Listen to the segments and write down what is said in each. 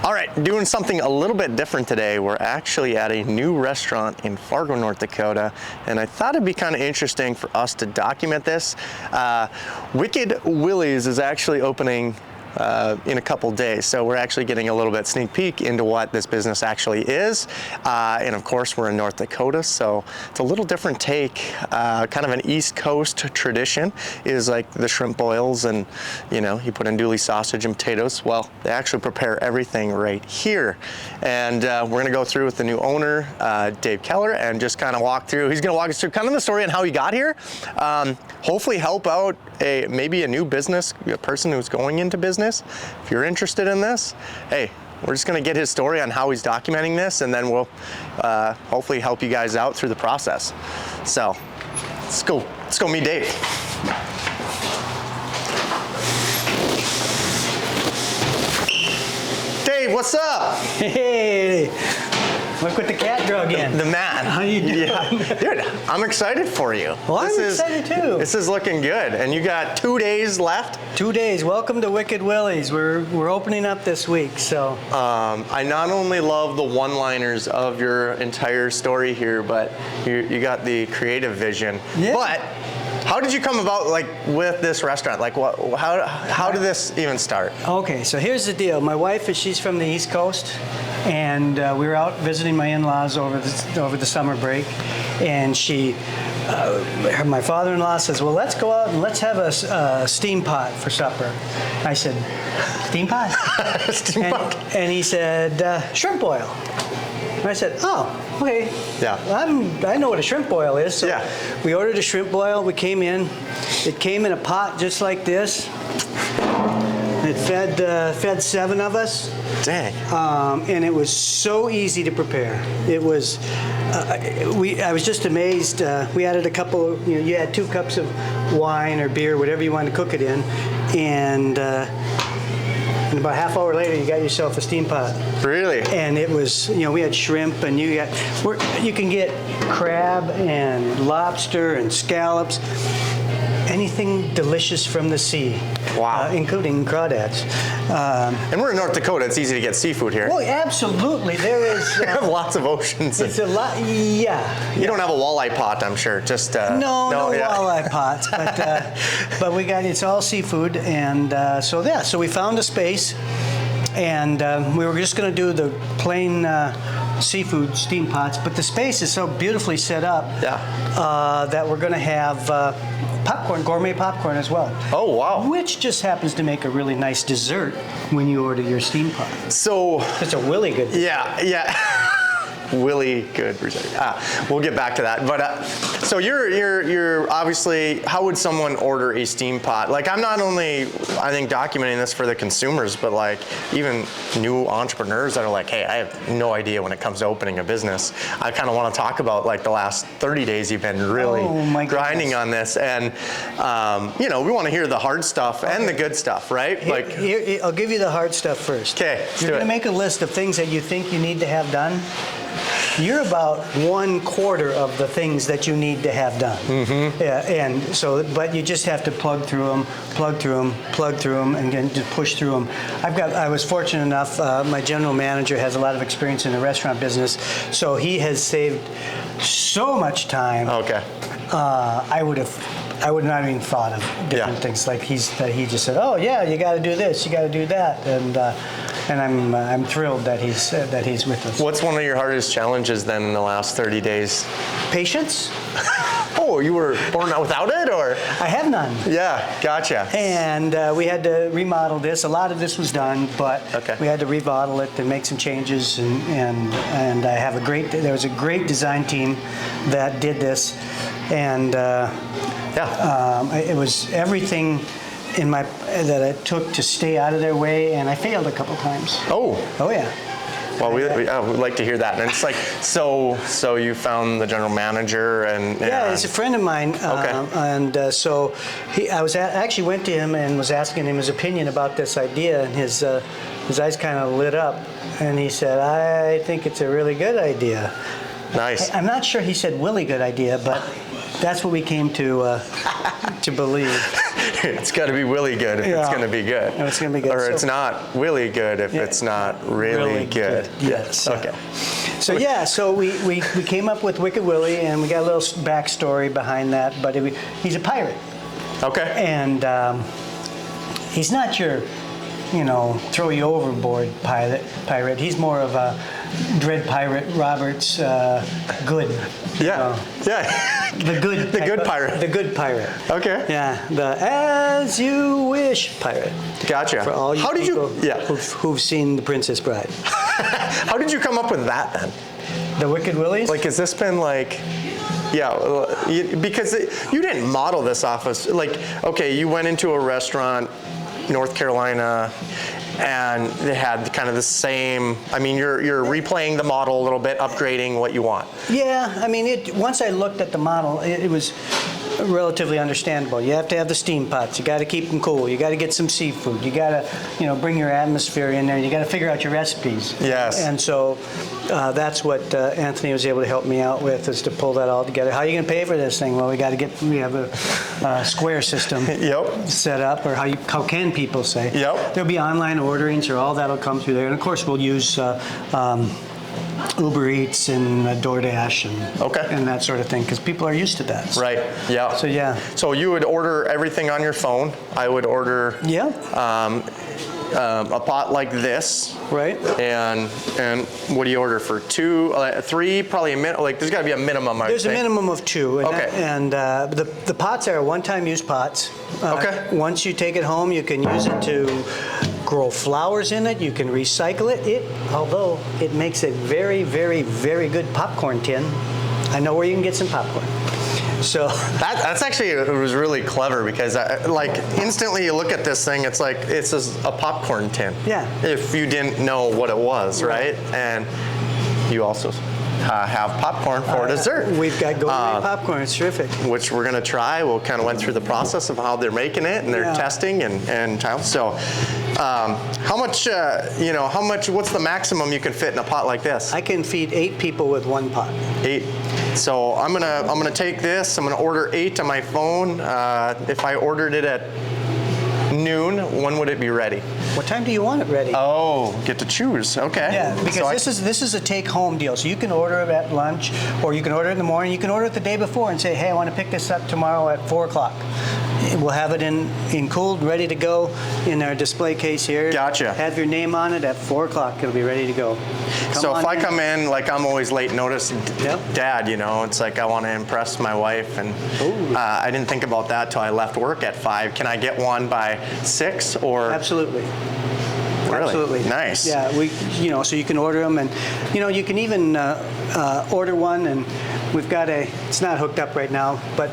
All right, doing something a little bit different today. We're actually at a new restaurant in Fargo, North Dakota, and I thought it'd be kind of interesting for us to document this. Wicked Willies is actually opening in a couple days, so we're actually getting a little bit sneak peek into what this business actually is, and of course we're in North Dakota, so it's a little different take. Kind of an East Coast tradition is like the shrimp boils, and you put in Dooley sausage and potatoes. Well, they actually prepare everything right here, and we're gonna go through with the new owner, Dave Keller, and just kind of walk through. He's gonna walk us through kind of the story and how he got here. Hopefully help out maybe a new business, a person who's going into business. If you're interested in this, hey, we're just gonna get his story on how he's documenting this, and then we'll hopefully help you guys out through the process. So let's go meet Dave. Dave, what's up? Hey, look what the cat drug in. The man. How you doing? Yeah. Dude, I'm excited for you. Well, I'm excited too. This is looking good, and you got 2 days left? 2 days. Welcome to Wicked Willies. We're opening up this week, so. I not only love the one-liners of your entire story here, but you got the creative vision. Yeah. But how did you come about with this restaurant? How did this even start? Okay, so here's the deal. My wife she's from the East Coast, and we were out visiting my in-laws over the summer break, and my father-in-law says, well, let's go out and let's have a steam pot for supper. I said, steam pot? Steam pot. And he said, shrimp boil. And I said, oh, okay. Yeah. I know what a shrimp boil is. So yeah. We ordered a shrimp boil. We came in. It came in a pot just like this. It fed 7 of us. Dang. And it was so easy to prepare. It was. I was just amazed. We added a couple. You add 2 cups of wine or beer, whatever you want to cook it in, and about a half hour later, you got yourself a steam pot. Really? And it was, we had shrimp, and you can get crab and lobster and scallops, anything delicious from the sea. Wow. Including crawdads. And we're in North Dakota. It's easy to get seafood here. Well, absolutely. There is. We have lots of oceans. It's a lot. Yeah. You don't have a walleye pot, I'm sure. Just no yeah. walleye pots, but we got it's all seafood, and so we found a space, and we were just going to do the plain seafood steam pots, but the space is so beautifully set up that we're going to have popcorn, gourmet popcorn as well. Oh, wow. Which just happens to make a really nice dessert when you order your steam pot. So it's a really good dessert. Yeah. Willie, good. We'll get back to that. But so you're obviously, how would someone order a steam pot? I'm not only, I think, documenting this for the consumers, but even new entrepreneurs that are like, hey, I have no idea when it comes to opening a business. I kind of want to talk about the last 30 days you've been really grinding on this, and we want to hear the hard stuff and the good stuff, right? Here, I'll give you the hard stuff first. Okay, you're going to make a list of things that you think you need to have done. You're about 1/4 of the things that you need to have done. Mm-hmm. Yeah, and so, but you just have to plug through them, and then just push through them. I was fortunate enough. My general manager has a lot of experience in the restaurant business, so he has saved so much time. Okay. I would not have even thought of different things he just said, oh yeah, you got to do this, you got to do that, and I'm thrilled that he's with us. What's one of your hardest challenges then in the last 30 days? Patience. Oh, you were born out without it, or? I have none. Yeah, gotcha. And we had to remodel this. A lot of this was done, but we had to remodel it and make some changes. And I have there was a great design team that did this, and it was everything that it took to stay out of their way, and I failed a couple times. Oh yeah. Well, we'd like to hear that. And it's so you found the general manager and yeah, he's a friend of mine. And so actually went to him and was asking him his opinion about this idea, and his eyes kind of lit up, and he said, "I think it's a really good idea." Nice. I'm not sure he said Willie good idea, but That's what we came to believe. It's got to be Willie good if it's going to be good. It's going to be good. Or it's not Willie good if it's not really good. Yes. Okay. So we came up with Wicked Willie, and we got a little backstory behind that. But he's a pirate. Okay. And he's not your, throw you overboard pirate. He's more of a Dread Pirate Roberts good. Yeah. Yeah. The good. The good pirate. The good pirate. Okay. Yeah. The as you wish pirate. Gotcha. For all you How did people who've seen The Princess Bride. How did you come up with that then? The Wicked Willies? Like, has this been like, because you didn't model this off of, like, okay, you went into a restaurant, North Carolina, and they had kind of the same, I mean, you're replaying the model a little bit, upgrading what you want. Yeah, I mean, once I looked at the model, it was relatively understandable. You have to have the steam pots. You got to keep them cool. You got to get some seafood. You got to, bring your atmosphere in there. You got to figure out your recipes. Yes. And so that's what Anthony was able to help me out with, is to pull that all together. How are you going to pay for this thing? Well, we have a square system set up, or how can people say? Yep. There'll be online ordering, so all that'll come through there. And of course, we'll use Uber Eats and DoorDash and that sort of thing, because people are used to that. Right. Yeah. So you would order everything on your phone. I would order a pot like this. Right. And what do you order for 2, 3? Probably a minute. Like, there's got to be a minimum. There's a minimum of 2. And, the pots are one-time use pots. Once you take it home, you can use it to grow flowers in it. You can recycle it. Although it makes a very, very, very good popcorn tin. I know where you can get some popcorn. So that's actually, it was really clever, because instantly you look at this thing, it's like it's just a popcorn tin. Yeah. If you didn't know what it was, right? And you also have popcorn for dessert. We've got gourmet popcorn. It's terrific. Which we're going to try. We'll kind of went through the process of how they're making it and they're testing and so how much what's the maximum you can fit in a pot like this? I can feed 8 people with one pot. 8. So I'm gonna take this. I'm gonna order 8 on my phone. If I ordered it at noon, when would it be ready? What time do you want it ready? Oh, get to choose. Okay. Yeah, because this is a take-home deal. So you can order it at lunch, or you can order it in the morning. You can order it the day before and say, hey, I want to pick this up tomorrow at 4 o'clock. We'll have it in cooled, ready to go in our display case here. Gotcha. Have your name on it at 4 o'clock. It'll be ready to go. So if I come in, like, I'm always late notice, Dad, it's like I want to impress my wife, and I didn't think about that till I left work at 5. Can I get one by 6 or? Absolutely. Really? Absolutely. Nice. Yeah, so you can order them, and you can even order one, and we've got it's not hooked up right now, but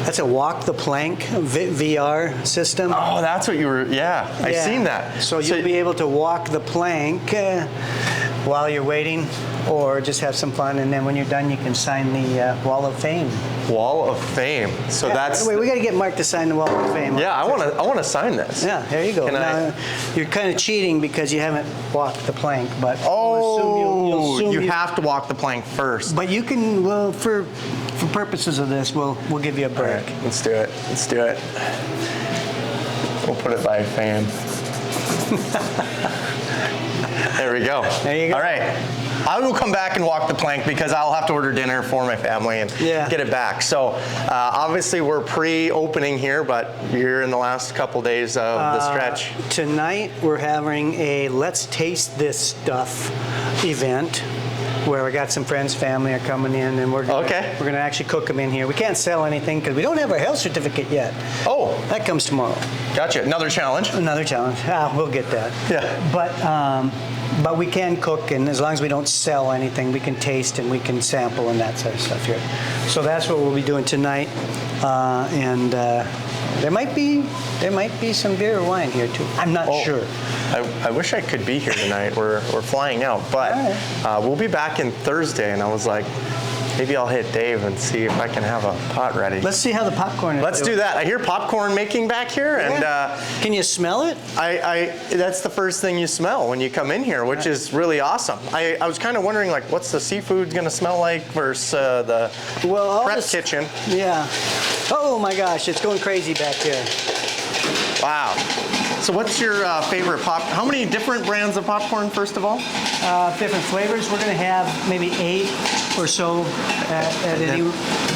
that's a walk the plank VR system. Oh, that's what you were, I've seen that. So you'll be able to walk the plank while you're waiting, or just have some fun, and then when you're done, you can sign the Wall of Fame. Wall of Fame. So that's. Wait, we got to get Mark to sign the Wall of Fame. Yeah, I want to sign this. Yeah, there you go. Now, you're kind of cheating because you haven't walked the plank, but you have to walk the plank first. But you can. Well, for purposes of this, we'll give you a break. Right, let's do it. We'll put it by Fame. There we go. There you go. All right. I will come back and walk the plank, because I'll have to order dinner for my family and get it back. So obviously we're pre-opening here, but you're in the last couple days of the stretch. Tonight we're having a Let's Taste This Stuff event, where we got some friends, family are coming in, and we're gonna actually cook them in here. We can't sell anything because we don't have our health certificate yet. Oh, that comes tomorrow. Gotcha. Another challenge. We'll get that. Yeah. But we can cook, and as long as we don't sell anything, we can taste and we can sample and that sort of stuff here. So that's what we'll be doing tonight, and there might be some beer or wine here too. I'm not sure. I wish I could be here tonight. We're flying out, but we'll be back in Thursday, and I was like, Maybe I'll hit Dave and see if I can have a pot ready. Let's see how the popcorn is. Let's do that. I hear popcorn making back here, and can you smell it? that's the first thing you smell when you come in here, which is really awesome. I was kind of wondering, like, what's the seafood going to smell like versus the prep kitchen? Yeah. Oh my gosh, it's going crazy back there. Wow. So what's your favorite how many different brands of popcorn, first of all? Different flavors. We're going to have maybe 8 or so at any,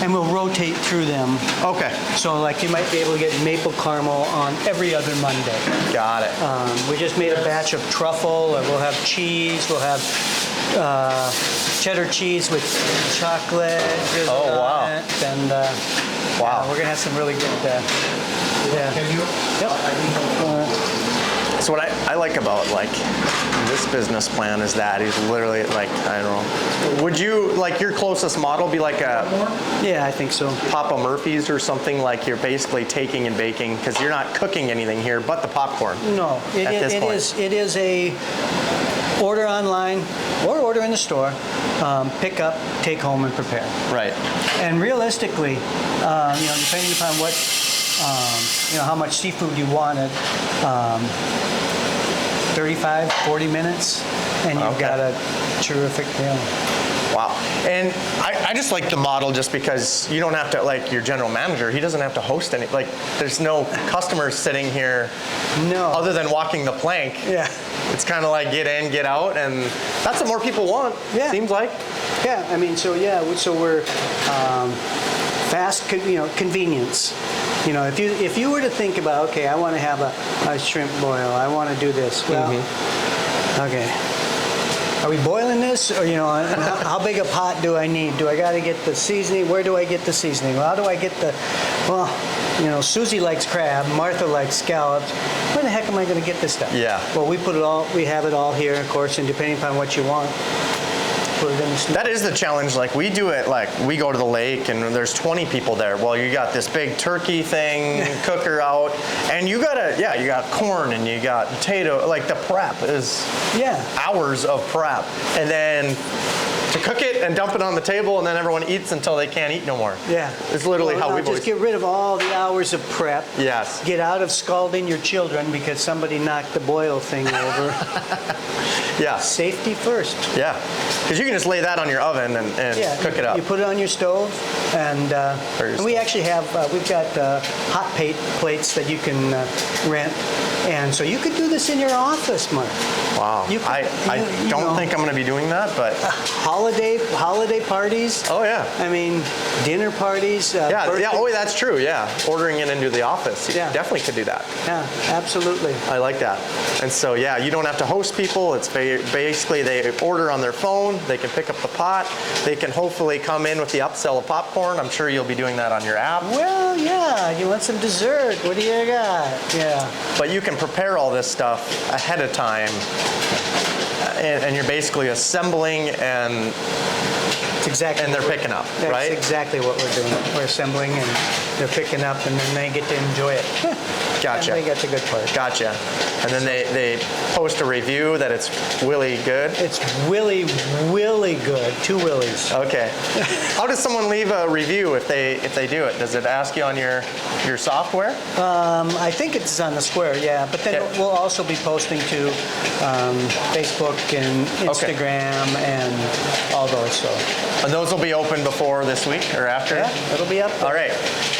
and we'll rotate through them. Okay. So like you might be able to get maple caramel on every other Monday. Got it. We just made a batch of truffle, and we'll have cheese. We'll have cheddar cheese with chocolate. Oh, wow. And wow. we're going to have some really good... yeah. Can you? Yep. So what I like about like this business plan is that he's literally like, I don't know, would you, like your closest model be like a Yeah, I think so. Papa Murphy's or something, like you're basically taking and baking because you're not cooking anything here but the popcorn? No, it is a order online or order in the store, pick up, take home, and prepare. Right. And realistically, depending upon what, how much seafood you wanted, 35, 40 minutes, and you've got a terrific meal. Wow. And I just like the model just because you don't have to, like your general manager, he doesn't have to host any, like there's no customers sitting here other than walking the plank. Yeah. It's kind of like get in, get out, and that's what more people want, seems like. Yeah, I mean, so we're fast, convenience. If you were to think about, okay, I want to have a shrimp boil, I want to do this. Well, okay. Are we boiling this, or how big a pot do I need? Do I got to get the seasoning? Where do I get the seasoning? Well, how do I get the? Well, Susie likes crab, Martha likes scallops. Where the heck am I going to get this stuff? Yeah. Well, we have it all here, of course, and depending upon what you want. That is the challenge. Like we do it, like we go to the lake and there's 20 people there. Well, you got this big turkey thing, cooker out, and you got corn and you got potato. Like the prep is hours of prep, and then to cook it and dump it on the table, and then everyone eats until they can't eat no more. Yeah, it's literally how we just get rid of all the hours of prep. Yes. Get out of scalding your children because somebody knocked the boil thing over. Yeah. Safety first. Yeah, because you can just lay that on your oven and cook it up. You put it on your stove, and we actually have we've got hot plates that you can rent, and so you could do this in your office, Mark. Wow. I don't think I'm going to be doing that, but holiday parties. Oh yeah. I mean, dinner parties. Yeah. Oh, that's true. Yeah. Ordering it into the office. You definitely could do that. Yeah, absolutely. I like that. And so you don't have to host people. It's basically they order on their phone. They can pick up the pot. They can hopefully come in with the upsell of popcorn. I'm sure you'll be doing that on your app. Well, yeah. You want some dessert? What do you got? Yeah. But you can prepare all this stuff ahead of time. And you're basically assembling and they're picking up, right? That's exactly what we're doing. We're assembling and they're picking up, and then they get to enjoy it. Gotcha. And they get the good part. Gotcha. And then they post a review that it's Willie good. It's Willie good. 2 Willies. Okay. How does someone leave a review if they do it? Does it ask you on your software? I think it's on the Square, yeah. But then we'll also be posting to Facebook and Instagram and all those. So. And those will be open before this week or after? Yeah, it'll be up there. All right.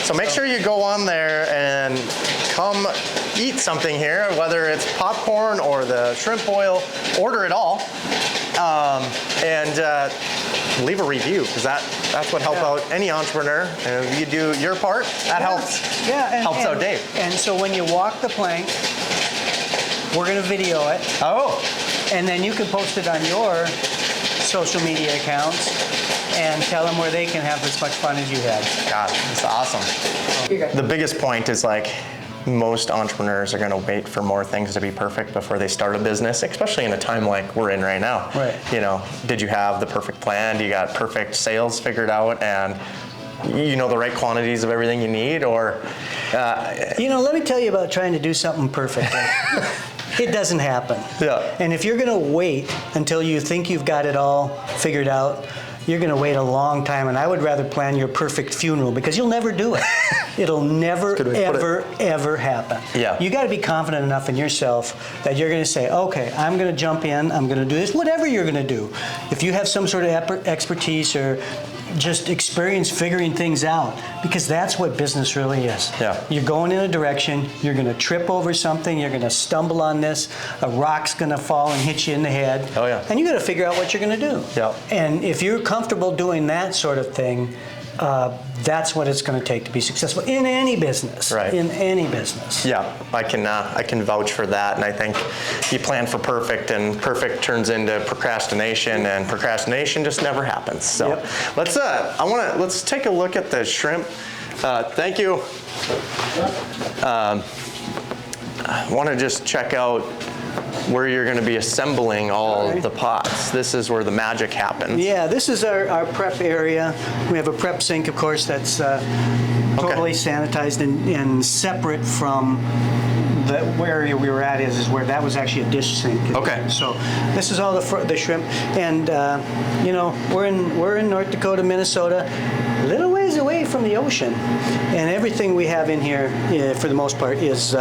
So make sure you go on there and come eat something here, whether it's popcorn or the shrimp boil. Order it all. And leave a review, because that's what helps out any entrepreneur. And if you do your part, that helps out Dave. And so when you walk the plank, we're going to video it. Oh. And then you can post it on your social media accounts and tell them where they can have as much fun as you have. God, that's awesome. The biggest point is like, most entrepreneurs are going to wait for more things to be perfect before they start a business, especially in a time like we're in right now. Right. Did you have the perfect plan? Do you got perfect sales figured out, and the right quantities of everything you need? Or let me tell you about trying to do something perfect. It doesn't happen. Yeah. And if you're going to wait until you think you've got it all figured out, you're going to wait a long time. And I would rather plan your perfect funeral because you'll never do it. It'll never, ever happen. Yeah. You got to be confident enough in yourself that you're going to say, okay, I'm going to jump in, I'm going to do this, whatever you're going to do. If you have some sort of expertise or just experience figuring things out, because that's what business really is. Yeah. You're going in a direction, you're going to trip over something, you're going to stumble on this, a rock's going to fall and hit you in the head. Oh, yeah. And you got to figure out what you're going to do. Yeah. And if you're comfortable doing that sort of thing, that's what it's going to take to be successful in any business. Right. In any business. Yeah, I can vouch for that, and I think you plan for perfect, and perfect turns into procrastination, and procrastination just never happens. So Yep. let's take a look at the shrimp. Thank you. I want to just check out where you're going to be assembling all the pots. This is where the magic happens. Yeah, this is our prep area. We have a prep sink, of course, that's totally sanitized and separate from the area we were at is where that was actually a dish sink. Okay. So this is all the shrimp, and you know, we're in North Dakota, Minnesota, a little ways away from the ocean, and everything we have in here, for the most part, is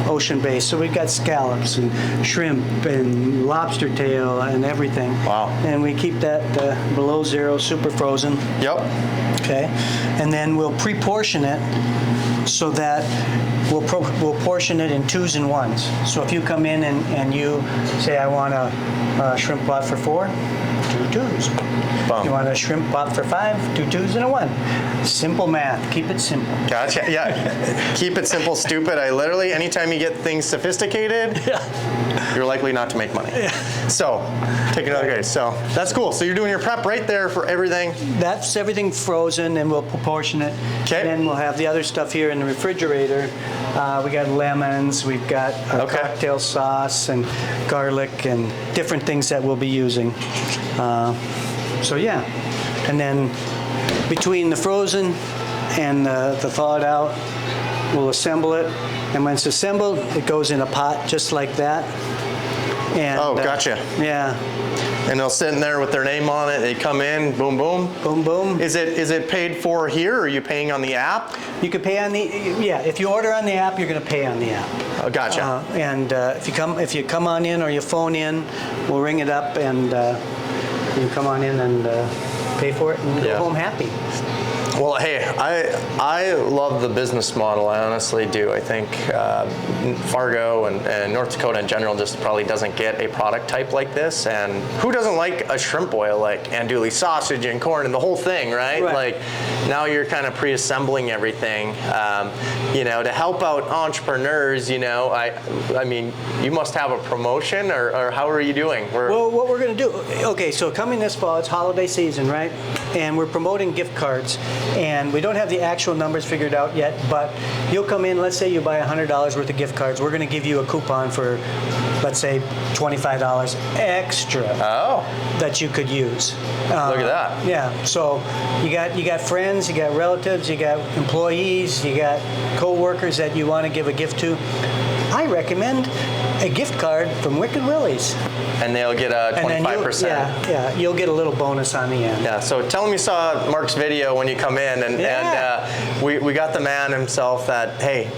ocean-based. So we've got scallops and shrimp and lobster tail and everything. Wow. And we keep that below zero, super frozen. Yep. Okay. And then we'll pre-portion it so that we'll portion it in twos and ones. So if you come in and you say, I want a shrimp pot for 4, 2 twos. Bum. You want a shrimp pot for 5, 2 twos and a 1. Simple math. Keep it simple. Gotcha. Yeah. Keep it simple, stupid. I literally, anytime you get things sophisticated, you're likely not to make money. So, take another case. So, that's cool. So, you're doing your prep right there for everything. That's everything frozen, and we'll proportion it. Okay. And then we'll have the other stuff here in the refrigerator. We got lemons, we've got cocktail sauce and garlic and different things that we'll be using. So yeah, and then between the frozen and the thawed out, we'll assemble it. And when it's assembled, it goes in a pot just like that. And, gotcha. Yeah. And they'll sit in there with their name on it. They come in, boom, boom. Boom, boom. Is it paid for here, or are you paying on the app? You can pay on the, if you order on the app, you're going to pay on the app. Oh, gotcha. And if you come on in or you phone in, we'll ring it up, and you come on in and pay for it and go home happy. Well, hey, I love the business model. I honestly do. I think Fargo and North Dakota in general just probably doesn't get a product type like this. And who doesn't like a shrimp boil, like andouille sausage and corn and the whole thing, right? Like now you're kind of pre-assembling everything. You know, to help out entrepreneurs. You know, I mean, you must have a promotion, or how are you doing? Well, what we're going to do? Okay, so coming this fall, it's holiday season, right? And we're promoting gift cards. And we don't have the actual numbers figured out yet, but you'll come in, let's say you buy $100 worth of gift cards. We're going to give you a coupon for, let's say, $25 extra that you could use. Look at that. Yeah, so you got friends, you got relatives, you got employees, you got co-workers that you want to give a gift to. I recommend a gift card from Wicked Willie's. And they'll get a 25%. Yeah, you'll get a little bonus on the end. Yeah, so tell them you saw Mark's video when you come in, and we got the man himself that, hey,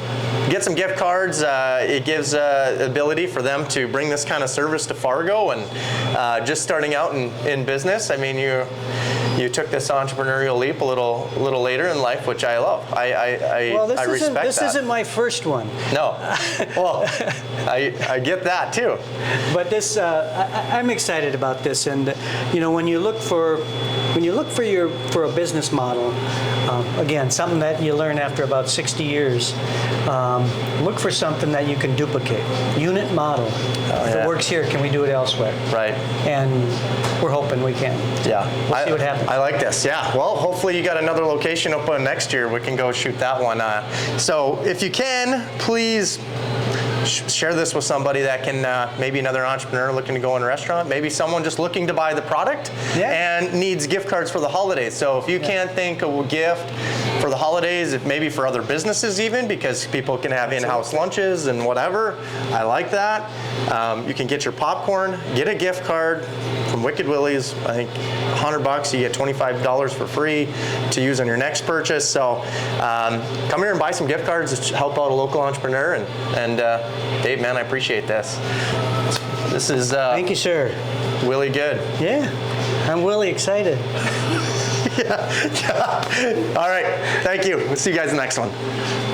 get some gift cards. It gives ability for them to bring this kind of service to Fargo, and just starting out in business. I mean, you took this entrepreneurial leap a little later in life, which I love. I respect that. This isn't my first one. No. Well, I get that too. But this, I'm excited about this, and you know, when you look for a business model, again, something that you learn after about 60 years, look for something that you can duplicate. Unit model. If it works here, can we do it elsewhere? Right. And we're hoping we can. Yeah. We'll see what happens. I like this. Yeah. Well, hopefully you got another location open next year. We can go shoot that one. So if you can, please share this with somebody that can, maybe another entrepreneur looking to go in a restaurant, maybe someone just looking to buy the product and needs gift cards for the holidays. So if you can't think of a gift, for the holidays, maybe for other businesses even, because people can have in-house lunches and whatever. I like that. You can get your popcorn, get a gift card from Wicked Willie's. I think $100, you get $25 for free to use on your next purchase. So come here and buy some gift cards to help out a local entrepreneur. And Dave, man, I appreciate this. This is Thank you, sir. Willie good. Yeah, I'm really excited. Yeah. All right, thank you. We'll see you guys in the next one.